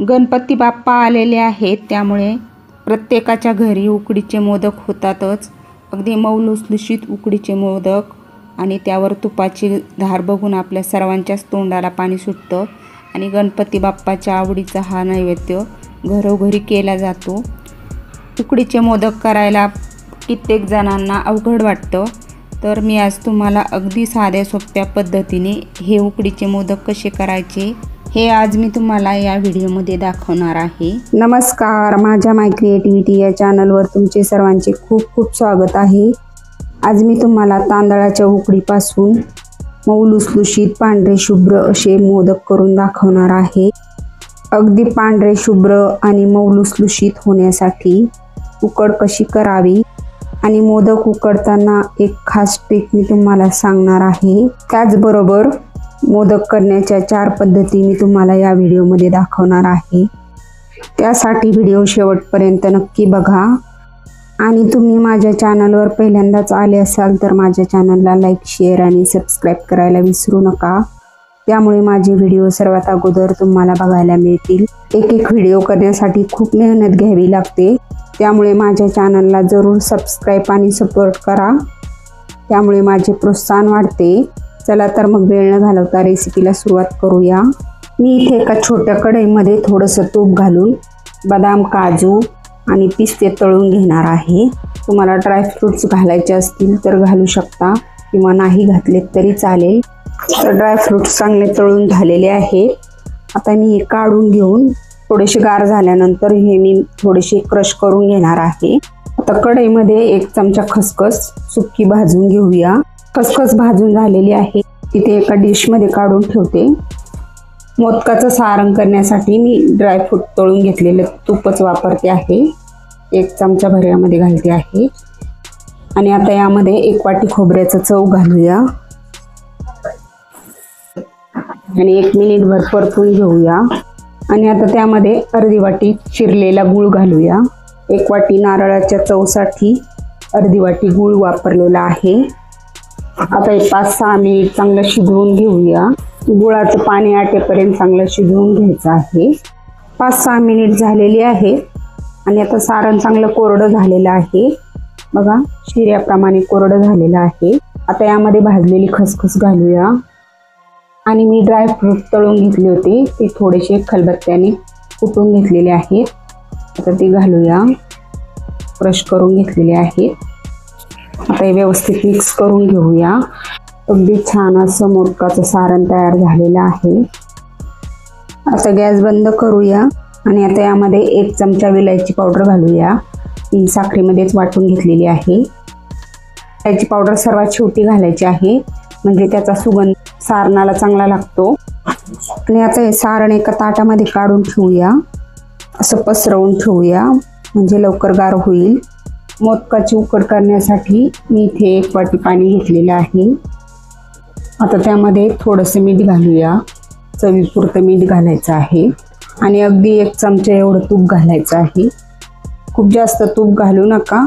गणपती बाप्पा आलेले आहेत, त्यामुळे प्रत्येकाच्या घरी उकडीचे मोदक होतातच. अगदी मऊ लुसलुशीत उकडीचे मोदक आणि त्यावर तुपाची धार बघून आपल्या सर्वांच्याच तोंडाला पाणी सुटतं. आणि गणपती बाप्पाच्या आवडीचा हा नैवेद्य घरोघरी केला जातो. उकडीचे मोदक करायला कित्येक जणांना अवघड वाटतं, तर मी आज तुम्हाला अगदी साध्या सोप्या पद्धतीने हे उकडीचे मोदक कसे करायचे हे आज मी तुम्हाला या व्हिडिओमध्ये दाखवणार आहे. नमस्कार, माझ्या माय क्रिएटिव्हिटी या चॅनलवर तुमचे सर्वांचे खूप खूप स्वागत आहे. आज मी तुम्हाला तांदळाच्या उकडीपासून मऊ लुसलुशीत पांढरे शुभ्र असे मोदक करून दाखवणार आहे. अगदी पांढरे शुभ्र आणि मऊ लुसलुशीत होण्यासाठी उकड कशी करावी आणि मोदक उकडताना एक खास ट्रिक मी तुम्हाला सांगणार आहे. त्याचबरोबर मोदक करण्याच्या 4 पद्धती मी तुम्हाला या व्हिडिओमध्ये दाखवणार आहे. त्यासाठी व्हिडिओ शेवटपर्यंत नक्की बघा. आणि तुम्ही माझ्या चॅनलवर पहिल्यांदाच आले असाल तर माझ्या चॅनलला लाईक, शेअर आणि सबस्क्राईब करायला विसरू नका. त्यामुळे माझे व्हिडिओ सर्वात अगोदर तुम्हाला बघायला मिळतील. एक व्हिडिओ करण्यासाठी खूप मेहनत घ्यावी लागते, त्यामुळे माझ्या चॅनलला जरूर सबस्क्राईब आणि सपोर्ट करा. त्यामुळे माझे प्रोत्साहन वाढते. चला तर मग वेळ न घालवता रेसिपीला सुरुवात करूया. मी इथे एका छोट्या कढईमध्ये थोडंसं तूप घालून बदाम, काजू आणि पिस्ते तळून घेणार आहे. तुम्हाला ड्रायफ्रूट्स घालायचे असतील तर घालू शकता किंवा नाही घातले तरी चालेल. तर ड्रायफ्रूट्स चांगले तळून झालेले आहेत. आता मी हे काढून घेऊन थोडेसे गार झाल्यानंतर हे मी थोडेसे क्रश करून घेणार आहे. आता कढईमध्ये 1 चमचा खसखस सुकी भाजून घेऊया. खसखस भाजून झालेली आहे, तिथे एका डिशमध्ये काढून ठेवते. मोदकाचं सारण करण्यासाठी मी ड्रायफ्रूट तळून घेतलेलं तूपच वापरते आहे. 1 चमचा भर घालते आहे. आणि आता यामध्ये 1 वाटी खोबऱ्याचं चव घालूया आणि 1 मिनिटभर परतून घेऊया. आणि आता त्यामध्ये अर्धी वाटी चिरलेला गूळ घालूया. 1 वाटी नारळाच्या चवसाठी अर्धी वाटी गूळ वापरलेला आहे. आता 5-6 मिनिट चांगलं शिजवून घेऊया. गुळाचं पाणी आटेपर्यंत चांगलं शिजवून घ्यायचं आहे. 5-6 मिनिट झालेली आहे आणि आता सारण चांगलं कोरडं झालेलं आहे. बघा, शिऱ्याप्रमाणे कोरडं झालेलं आहे. आता यामध्ये भाजलेली खसखस घालूया. आणि मी ड्रायफ्रूट तळून घेतले होते, ते थोडेसे खलबत्त्याने कुटून घेतलेले आहेत. आता ते घालूया. क्रश करून घेतलेले आहेत. आता हे व्यवस्थित मिक्स करून घेऊया. अगदी छान असं मोदकाचं सारण तयार झालेलं आहे. आता गॅस बंद करूया. आणि आता यामध्ये 1 चमचा विलायची पावडर घालूया. ही साखरेमध्येच वाटून घेतलेली आहे. विलायची पावडर सर्वात शेवटी घालायची आहे, म्हणजे त्याचा सुगंध सारणाला चांगला लागतो. आणि आता हे सारण एका ताटामध्ये काढून ठेवूया. असं पसरवून ठेवूया, म्हणजे लवकर गार होईल. मोदकाची उकड करण्यासाठी मी इथे 1 वाटी पाणी घेतलेलं आहे. आता त्यामध्ये थोडंसं मीठ घालूया. चवीपुरतं मीठ घालायचं आहे. आणि अगदी 1 चमचा एवढं तूप घालायचं आहे. खूप जास्त तूप घालू नका.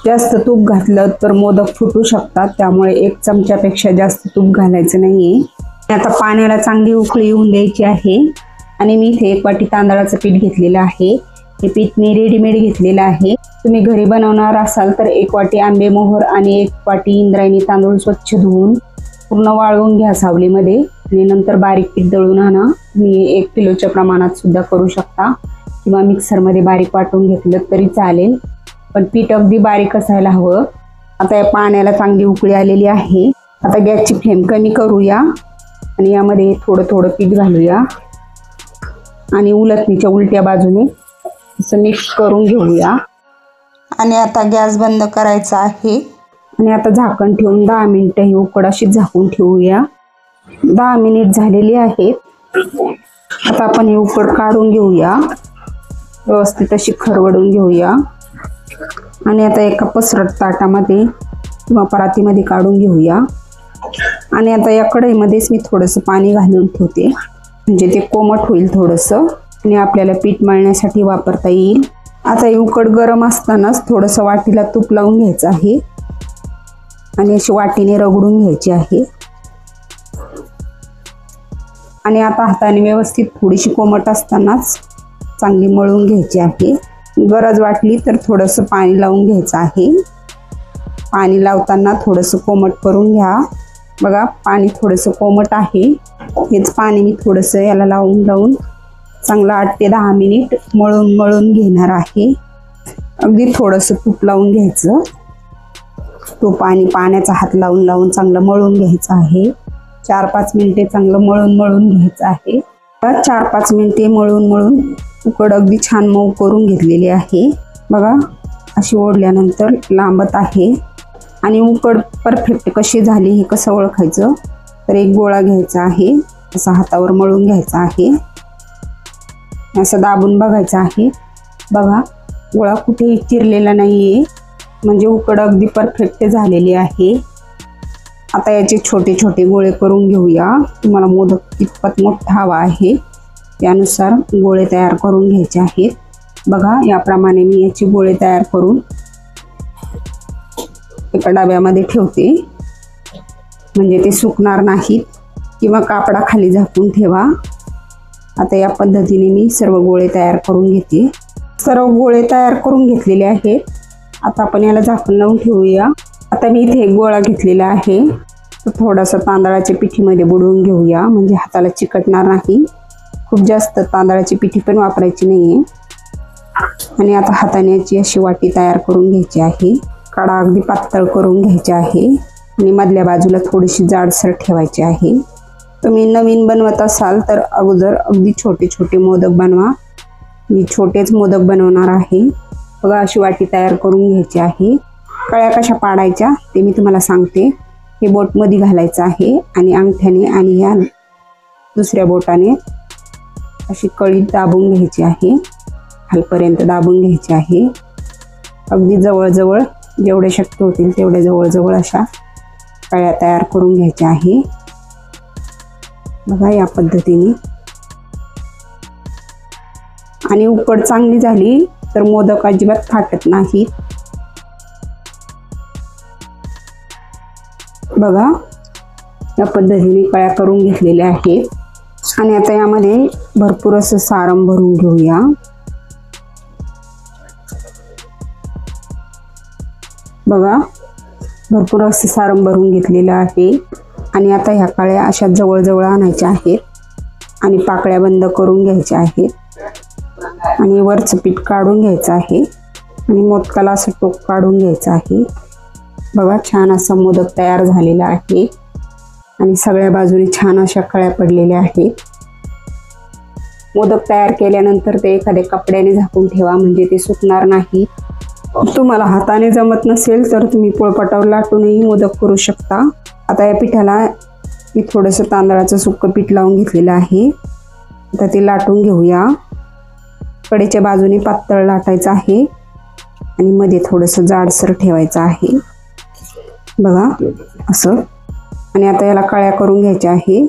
जास्त तूप घातलं तर मोदक फुटू शकतात, त्यामुळे 1 चमच्यापेक्षा जास्त तूप घालायचं नाही आहे. आता पाण्याला चांगली उकळी येऊन द्यायची आहे. आणि मी इथे 1 वाटी तांदळाचं पीठ घेतलेलं आहे. हे पीठ मी रेडीमेड घेतलेलं आहे. तुम्ही घरी बनवणार असाल तर 1 वाटी आंबे मोहर आणि 1 वाटी इंद्रायणी तांदूळ स्वच्छ धुवून पूर्ण वाळवून घ्या सावलीमध्ये. आणि नंतर बारीक पीठ दळून आणा. तुम्ही 1 किलोच्या प्रमाणात सुद्धा करू शकता किंवा मिक्सरमध्ये बारीक वाटून घेतलं तरी चालेल, पण पीठ अगदी बारीक असायला हवं. आता या पाण्याला चांगली उकळी आलेली आहे. आता गॅसची फ्लेम कमी करूया आणि यामध्ये थोडं थोडं पीठ घालूया आणि उलटणीच्या उलट्या बाजूने असं मिक्स करून घेऊया. आणि आता गॅस बंद करायचा आहे. आणि आता झाकण ठेवून 10 मिनिटं ही उकड अशी झाकून ठेवूया. 10 मिनिट झालेली आहेत. आता आपण ही उकड काढून घेऊया. व्यवस्थित अशी खरवडून घेऊया. आणि आता एका पसरट ताटामध्ये किंवा परातीमध्ये काढून घेऊया. आणि आता या कढईमध्येच मी थोडंसं पाणी घालून ठेवते, म्हणजे ते कोमट होईल थोडंसं आणि आपल्याला पीठ मळण्यासाठी वापरता येईल. आता ही उकड गरम असतानाच थोडंसं वाटीला तूप लावून घ्यायचं आहे आणि अशी वाटीने रगडून घ्यायची आहे. आणि आता हाताने व्यवस्थित थोडीशी कोमट असतानाच चांगली मळून घ्यायची आहे. गरज वाटली तर थोडंसं पाणी लावून घ्यायचं आहे. पाणी लावताना थोडंसं कोमट करून घ्या. बघा पाणी थोडंसं कोमट आहे. हेच पाणी मी थोडंसं याला लावून चांगलं 8 ते 10 मिनिट मळून घेणार आहे. अगदी थोडंसं तूप लावून घ्यायचं. तूप आणि पाण्याचा हात लावून चांगलं मळून घ्यायचं आहे. 4-5 मिनिटे चांगलं मळून घ्यायचं आहे. 4-5 मिनिटे मळून उकड अगदी छान मऊ करून घेतलेली आहे. बघा अशी ओढल्यानंतर लांबत आहे. आणि उकड परफेक्ट कशी झाली हे कसं ओळखायचं, तर एक गोळा घ्यायचा आहे. असा हातावर मळून घ्यायचा आहे. असं दाबून बघायचं आहे. बघा गोळा कुठेही चिरलेला नाहीये, म्हणजे उकड अगदी परफेक्ट झालेली आहे. आता याचे छोटे छोटे गोळे करून घेऊया. तुम्हाला मोदक कितपत मोठा हवा आहे त्यानुसार गोळे तयार करून घ्यायचे आहेत. बघा याप्रमाणे मी याचे गोळे तयार करून एका डब्यामध्ये ठेवते, म्हणजे ते सुकणार नाहीत, किंवा कापडाखाली झाकून ठेवा. आता या पद्धतीने मी सर्व गोळे तयार करून घेते. सर्व गोळे तयार करून घेतलेले आहेत. आता आपण याला झाकून लावून ठेवूया. आता मी इथे एक गोळा घेतलेला आहे. तो थोडासा तांदळाच्या पिठीमध्ये बुडवून घेऊया, म्हणजे हाताला चिकटणार नाही. खूप जास्त तांदळाची पिठी पण वापरायची नाहीये. आणि आता हाताने याची अशी वाटी तयार करून घ्यायची आहे. कडा अगदी पातळ करून घ्यायची आहे आणि मधल्या बाजूला थोडीशी जाडसर ठेवायची आहे. तुम्ही नवीन बनवत असाल तर अगोदर अगदी छोटे छोटे मोदक बनवा. मी छोटेच मोदक बनवणार आहे. बघा अशी वाटी तयार करून घ्यायची आहे. कळ्या कशा पाडायच्या ते मी तुम्हाला सांगते. हे बोट मध्ये घालायचं आहे आणि अंगठ्याने आणि या दुसऱ्या बोटाने अशी कळी दाबून घ्यायची आहे. खालपर्यंत दाबून घ्यायची आहे. अगदी जवळजवळ जेवढे शक्य होतील तेवढे जवळजवळ अशा कळ्या तयार करून घ्यायच्या आहे. बघा या पद्धतीने. आणि उकड चांगली झाली तर मोदक अजिबात फाटत नाहीत. बघा या पद्धतीने कळ्या करून घेतलेल्या आहेत. आणि आता यामध्ये भरपूर असं सारण भरून घेऊया. बघा भरपूर असं सारण भरून घेतलेलं आहे. आणि आता ह्या कळ्या अशा जवळजवळ आणायच्या आहेत आणि पाकळ्या बंद करून घ्यायच्या आहेत. आणि वरचं पीठ काढून घ्यायचं आहे आणि मोदकाला असं टोक काढून घ्यायचं आहे. बघा छान असा मोदक तयार झालेला आहे आणि सगळ्या बाजूने छान अशा कळ्या पडलेल्या आहेत. मोदक तयार केल्यानंतर ते एखाद्या कपड्याने झाकून ठेवा, म्हणजे ते सुकणार नाही. तुम्हाला हाताने जमत नसेल तर तुम्ही पोळपाटावर लाटूनही मोदक करू शकता. आता या पिठाला मी थोडंसं तांदळाचं सुक्कं पीठ लावून घेतलेलं आहे. आता ते लाटून घेऊया. कडेच्या बाजूने पातळ लाटायचं आहे आणि मध्ये थोडंसं जाडसर ठेवायचं आहे. बघा असं. आणि आता याला कळ्या करून घ्यायच्या आहे.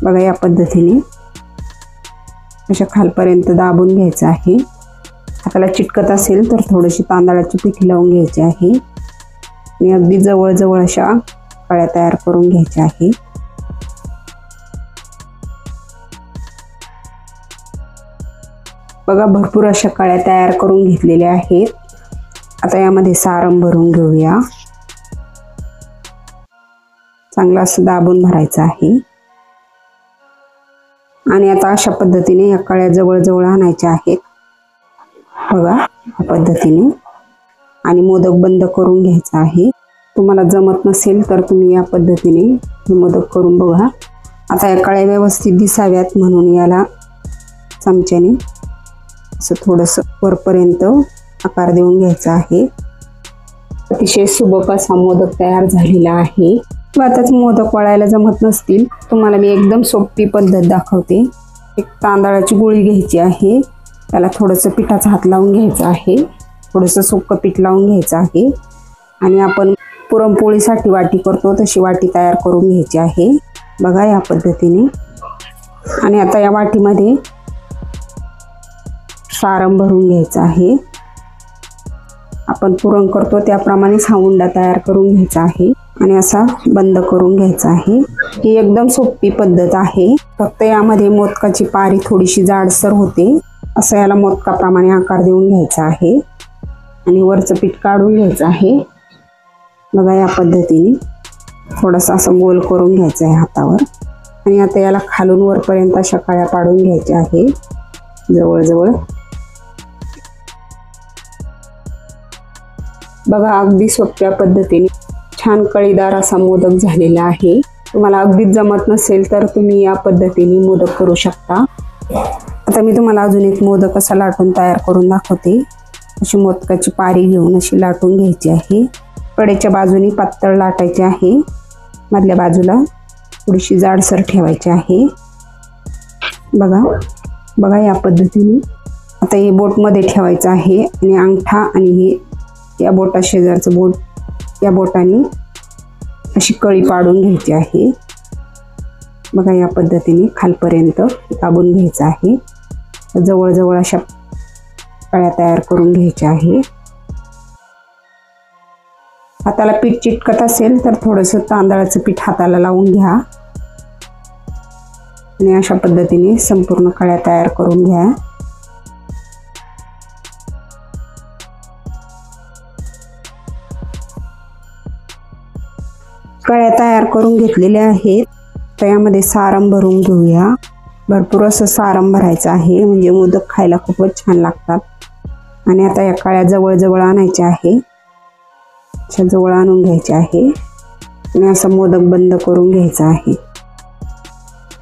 बघा या पद्धतीने अशा खालपर्यंत दाबून घ्यायचं आहे. हाताला चिटकत असेल तर थोडीशी तांदळाची पिठी लावून घ्यायची आहे आणि अगदी जवळजवळ अशा कळ्या तयार करून घ्यायच्या आहे. बघा भरपूर अशा कळ्या तयार करून घेतलेल्या आहेत. आता यामध्ये सारण भरून घेऊया. चांगलं असं दाबून भरायचं आहे. आणि आता अशा पद्धतीने या कळ्या जवळजवळ आणायच्या आहेत. बघा या पद्धतीने. आणि मोदक बंद करून घ्यायचा आहे. तुम्हाला जमत नसेल तर तुम्ही या पद्धतीने हे मोदक करून बघा. आता या कळ्या व्यवस्थित दिसाव्यात म्हणून याला चमच्याने असं थोडंसं वरपर्यंत आकार देऊन घ्यायचा आहे. अतिशय सुबक असा मोदक तयार झालेला आहे. आताच मोदक वळायला जमत नसतील तुम्हाला मी एकदम सोपी पद्धत दाखवते. एक तांदळाची गोळी घ्यायची आहे. त्याला थोडंसं पिठाचा हात लावून घ्यायचा आहे. थोडंसं सुक्कं पीठ लावून घ्यायचं आहे आणि आपण पुरणपोळीसाठी वाटी करतो तशी वाटी तयार करून घ्यायची आहे. बघा या पद्धतीने. आणि आता या वाटीमध्ये सारण भरून घ्यायचं आहे. आपण पुरण करतो त्याप्रमाणेच हा उंडा तयार करून घ्यायचा आहे आणि असा बंद करून घ्यायचा आहे. ही एकदम सोपी पद्धत आहे. फक्त यामध्ये मोदकाची पारी थोडीशी जाडसर होते असं याला मोदकाप्रमाणे आकार देऊन घ्यायचा आहे आणि वरचं पीठ काढून घ्यायचं आहे। बघा या पद्धतीने थोडंसं असं गोल करून घ्यायचं आहे हातावर आणि आता याला खालून वरपर्यंत अशा कळ्या पाडून घ्यायच्या आहे जवळजवळ। बघा अगदी सोप्या पद्धतीने छान कळीदार असा मोदक झालेला आहे। तुम्हाला अगदीच जमत नसेल तर तुम्ही या पद्धतीने मोदक करू शकता। आता मी तुम्हाला अजून एक मोदक असा लाटून तयार करून दाखवते। अशी मोदकाची पारी घेऊन अशी लाटून घ्यायची आहे। कडेच्या बाजूनी पातळ लाटायची आहे, मधल्या बाजूला थोडीशी जाडसर ठेवायची आहे। बघा या पद्धतीने आता हे बोट मध्ये ठेवायचं आहे आणि अंगठा आणि हे या बोटा शेजारचं बोट या बोटाने अशी कळी पाडून घ्यायची आहे। बघा या पद्धतीने खालपर्यंत दाबून घ्यायचं आहे। जवळजवळ अशा कळ्या तयार करून घ्यायच्या आहे। हाताला पीठ चिटकत असेल तर थोडंसं तांदळाचं पीठ हाताला लावून घ्या आणि अशा पद्धतीने संपूर्ण कळ्या तयार करून घ्या। कळ्या तयार करून घेतलेल्या आहेत। तर यामध्ये सारण भरून घेऊया। भरपूर असं सारण भरायचं आहे, म्हणजे मोदक खायला खूपच छान लागतात। आणि आता या कळ्या जवळ आणायच्या आहे, अशा जवळ आणून घ्यायच्या आहे आणि असं मोदक बंद करून घ्यायचा आहे।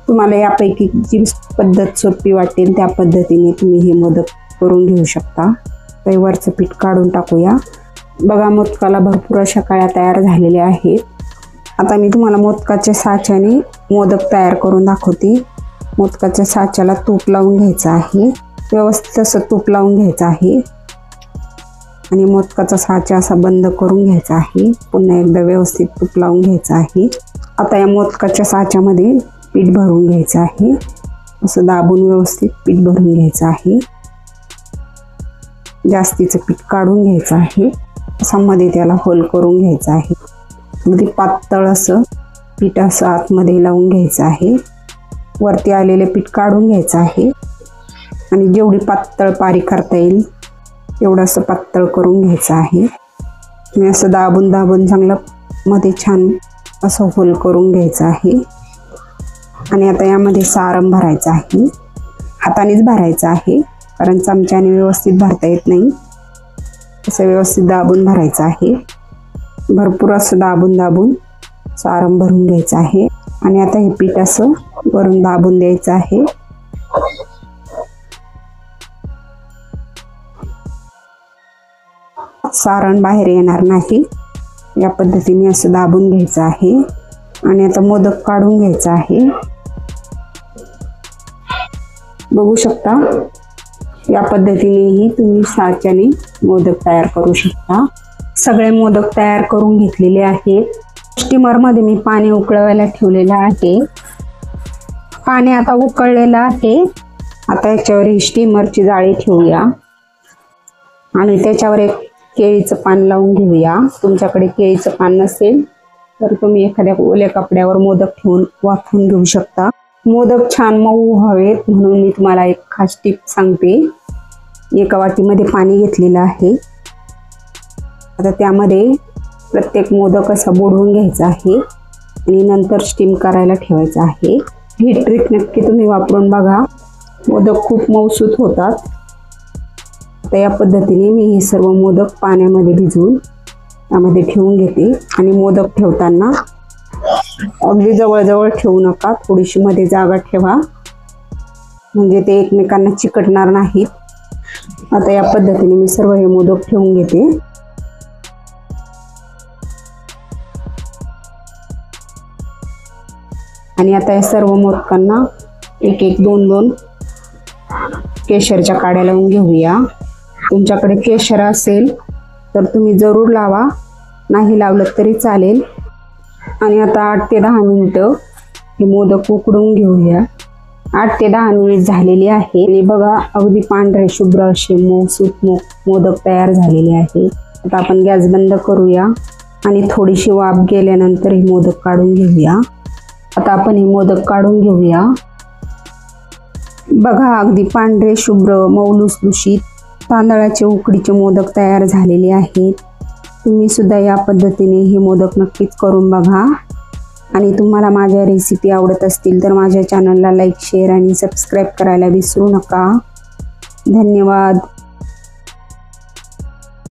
तुम्हाला यापैकी जी पद्धत सोपी वाटेल त्या पद्धतीने तुम्ही हे मोदक करून घेऊ शकता। तर वरचं पीठ काढून टाकूया। बघा मोदकाला भरपूर अशा कळ्या तयार झालेल्या आहेत। आता मी तुम्हाला मोदकाच्या साच्याने मोदक तयार करून दाखवते। मोदकाच्या साच्याला तूप लावून घ्यायचं आहे, व्यवस्थित असं तूप लावून घ्यायचं आहे आणि मोदकाचा साचा असा बंद करून घ्यायचा आहे। पुन्हा एकदा व्यवस्थित तूप लावून घ्यायचं आहे। आता या मोदकाच्या साच्यामध्ये पीठ भरून घ्यायचं आहे, असं दाबून व्यवस्थित पीठ भरून घ्यायचं आहे। जास्तीचं पीठ काढून घ्यायचं आहे, असा मध्ये त्याला होल करून घ्यायचं आहे। अगदी पातळ असं पीठ असं आतमध्ये लावून घ्यायचं आहे। वरती आलेले पीठ काढून घ्यायचं आहे आणि जेवढी पातळ पारी करता येईल एवढं असं पातळ करून घ्यायचं आहे आणि असं दाबून चांगलं मध्ये छान असं होल करून घ्यायचं आहे। आणि आता यामध्ये सारण भरायचं आहे, हातानेच भरायचं आहे कारण चमच्याने व्यवस्थित भरता येत नाही। असं व्यवस्थित दाबून भरायचं आहे, भरपूर असं दाबून सारण भरून घ्यायचं आहे। आणि आता हे पीठ असं वरून दाबून द्यायचं आहे। सारण बाहेर येणार नाही, या पद्धतीने असं दाबून घ्यायचं आहे। आणि आता मोदक काढून घ्यायचा आहे। बघू शकता या पद्धतीनेही तुम्ही साच्याने मोदक तयार करू शकता। सगळे मोदक तयार करून घेतलेले आहेत। स्टीमर मध्ये मी पाणी उकळवायला ठेवलेलं आहे। पाणी आता उकळलेलं आहे। आता याच्यावर ही स्टीमरची जाळी ठेवूया आणि त्याच्यावर एक केळीचं पान लावून घेऊया। तुमच्याकडे केळीचं पान नसेल तर तुम्ही एखाद्या ओल्या कपड्यावर मोदक ठेवून वाफवून घेऊ शकता। मोदक छान मऊ हवेत म्हणून मी तुम्हाला एक खास टिप सांगते। एका वाटीमध्ये पाणी घेतलेलं आहे, आता त्यामध्ये प्रत्येक मोदक असा बुडवून घ्यायचा आहे आणि नंतर स्टीम करायला ठेवायचं आहे। ही ट्रिक नक्की तुम्ही वापरून बघा, मोदक खूप मऊसूत होतात। तर या पद्धतीने मी हे सर्व मोदक पाण्यामध्ये भिजवून त्यामध्ये ठेवून घेते आणि मोदक ठेवताना अगदी जवळ ठेवू नका, थोडीशी मध्ये जागा ठेवा म्हणजे ते एकमेकांना चिकटणार नाहीत। आता या पद्धतीने मी सर्व हे मोदक ठेवून घेते। आणि आता या सर्व मोदकांना एक दोन केशरच्या काड्या लावून घेऊया। तुमच्याकडे केशर असेल तर तुम्ही जरूर लावा, नाही लावलं तरी चालेल। आणि आता 8 ते 10 मिनिटं हे मोदक उकडून घेऊया। 8 ते 10 मिनिट झालेली आहे आणि बघा अगदी पांढरे शुभ्र असे मऊसूत मोदक तयार झालेले आहे। आता आपण गॅस बंद करूया आणि थोडीशी वाफ गेल्यानंतर हे मोदक काढून घेऊया। आता आपण हे मोदक काढून घेऊया। बघा, अगदी पांढरे शुभ्र मऊ लुसलुशीत तांदळाचे उकडीचे मोदक तयार झालेले आहेत. तुम्ही सुद्धा या पद्धतीने हे मोदक नक्कीच करून बघा. आणि तुम्हाला माझ्या रेसिपी आवडत असतील तर माझ्या चॅनलला लाईक, शेअर आणि सबस्क्राईब करायला विसरू नका. धन्यवाद.